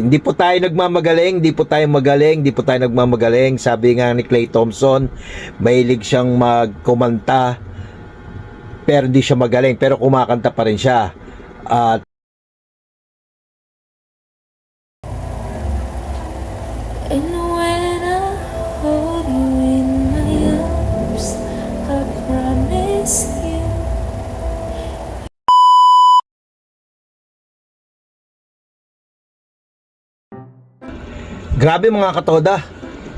Hindi po tayo nagmamagaling, hindi po tayo magaling, hindi po tayo nagmamagaling. Sabi nga ni Clay Thompson, mahilig siyang magkumanta, pero hindi siya magaling, pero kumakanta pa rin siya. At And when I hold you in my arms, I promise you. grabe mga katoda,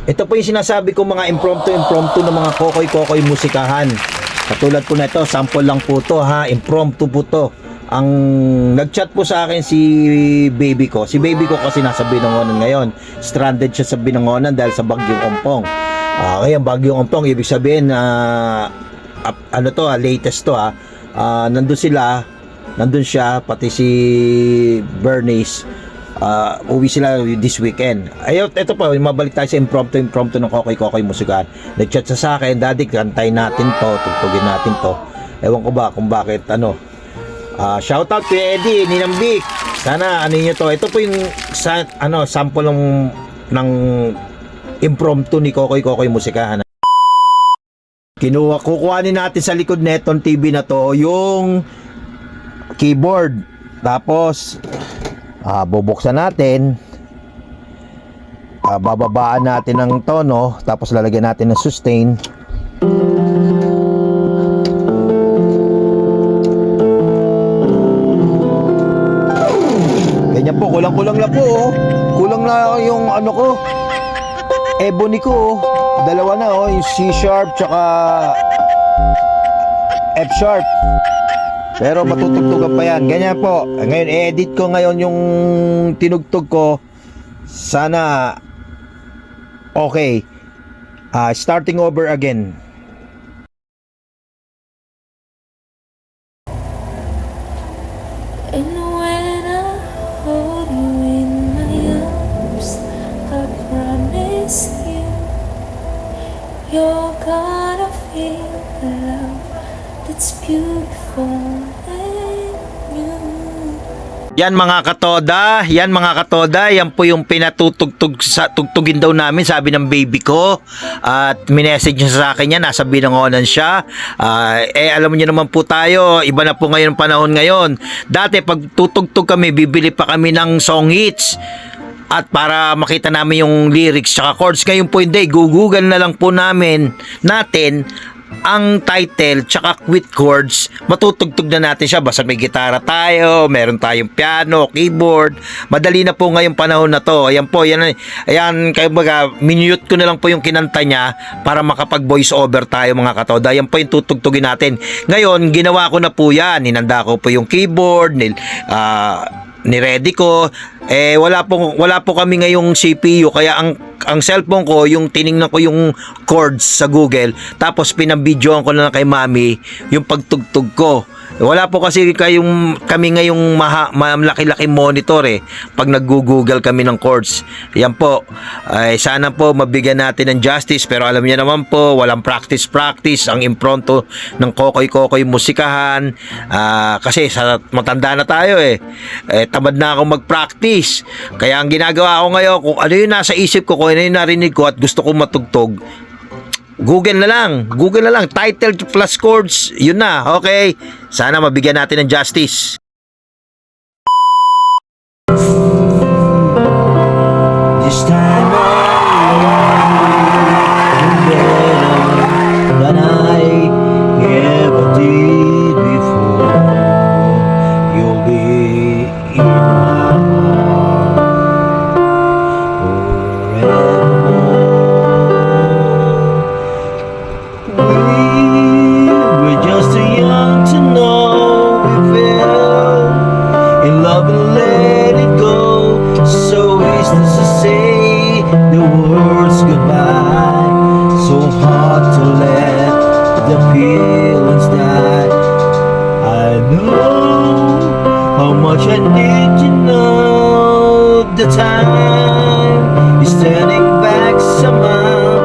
ito po yung sinasabi ko, mga impromptu ng mga kokoy musikahan. Katulad po na ito, sample lang po to ha, impromptu po to. Ang nagchat po sa akin si baby ko. Si baby ko kasi nasa Binangonan ngayon. Stranded siya sa Binangonan dahil sa Bagyong Ompong. Ngayon, Bagyong Ompong, ibig sabihin, ano to, latest to ha. Nandun siya, pati si Bernice. Uwi sila this weekend. Ayun, ito po, mabalik tayo sa impromptu ng kokoy musikahan. Nagchat sa akin, Daddy, kantayin natin to, tugtugin natin to. Ewan ko ba kung bakit, shout out to Eddie, Ninang Vic. Sana ano niyo to. Ito po yung sample ng impromptu ni Kokoy musikahan. Kukuhanin natin sa likod netong TV na to yung keyboard. Tapos bubuksan natin. Bababaan natin ng tono, tapos lalagyan natin ng sustain. Ganyan po, kulang lang po oh. Kulang na yung ko, ebony ko oh. Dalawa na oh, yung C sharp tsaka F sharp. Pero matutugtugan pa yan. Ganyan po. Ngayon, edit ko ngayon yung tinugtog ko. Sana okay. Starting over again. And when I hold you in my arms, I promise you, you're gonna feel the love that's beautiful in you. Yan mga katoda, yan po yung pinatutugtugin daw namin, sabi ng baby ko. At minessage niya sa akin yan, nasa Binangonan siya. Alam niyo naman po tayo, iba na po ngayon panahon ngayon. Dati pag tutugtog kami, bibili pa kami ng song hits. At para makita namin yung lyrics tsaka chords. Ngayon po hindi, google na lang po natin ang title tsaka with chords, matutugtog na natin siya. Basta may gitara tayo, meron tayong piano, keyboard, madali na po ngayong panahon na to. Ayan po, ayan kaya baga, minute ko na lang po yung kinanta niya para makapag voice over tayo mga katoda. Ayan po yung tutugtugin natin. Ngayon, ginawa ko na po yan, hinanda ko po yung keyboard, ni-ready ko. Wala po kami ngayong CPU, kaya ang cellphone ko, yung tiningnan ko yung chords sa Google, tapos pinabidyoan ko na kay Mami yung pagtugtog ko. Wala po kasi kami ngayong malaki-laki monitor pag nag-google kami ng chords. Yan po, sana po mabigyan natin ng justice, pero alam niyo naman po, walang practice ang impronto ng kokoy musikahan. Kasi matanda na tayo tamad na ako mag-practice. Kaya ang ginagawa ko ngayon, kung ano yung nasa isip ko, kung ano yung narinig ko at gusto kong matugtog, Google na lang, title plus chords, yun na, okay? Sana mabigyan natin ng justice. This time than I ever did before. You'll be in my heart forevermore. We're just too young to know we fell in love and let it go. So useless to say the words goodbye. So hard to let the feelings die. I know how much I need to know. The time is turning back somehow.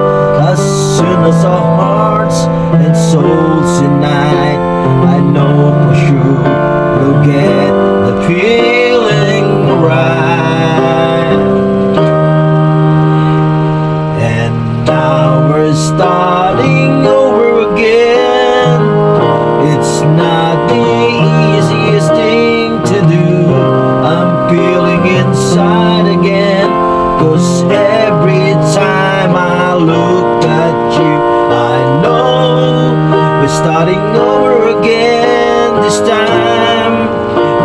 As soon as our hearts and souls unite, I know for sure we'll get the feeling right. starting over again. This time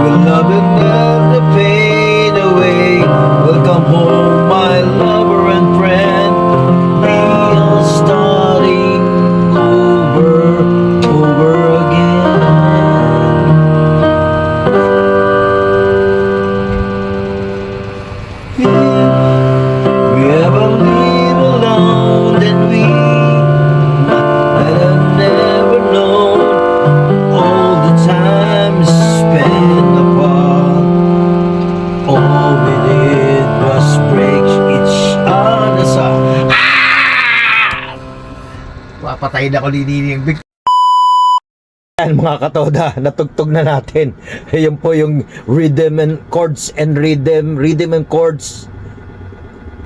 we'll love and never fade away. Welcome home, my lover and friend. We are starting over again. If we ever live alone, then we might have never known all the time spent apart. All we did was break each other's heart. Papatayin ako ni Big. Yan mga katoda, natugtog na natin. Yun po yung rhythm and chords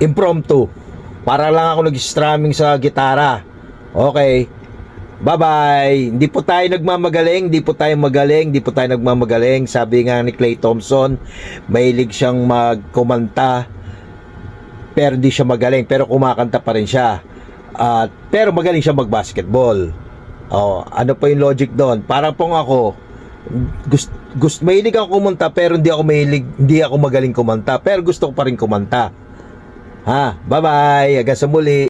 impromptu. Para lang ako nag-strumming sa gitara. Okay. Bye-bye. Hindi po tayo nagmamagaling, nagmamagaling. Sabi nga ni Clay Thompson, mahilig siyang magkumanta, pero hindi siya magaling, pero kumakanta pa rin siya. Pero magaling siya mag-basketball. Ano pa yung logic doon? Parang pong ako, mahilig ako kumanta, pero hindi ako magaling kumanta, pero gusto ko pa rin kumanta. Bye-bye. Hanggang sa muli.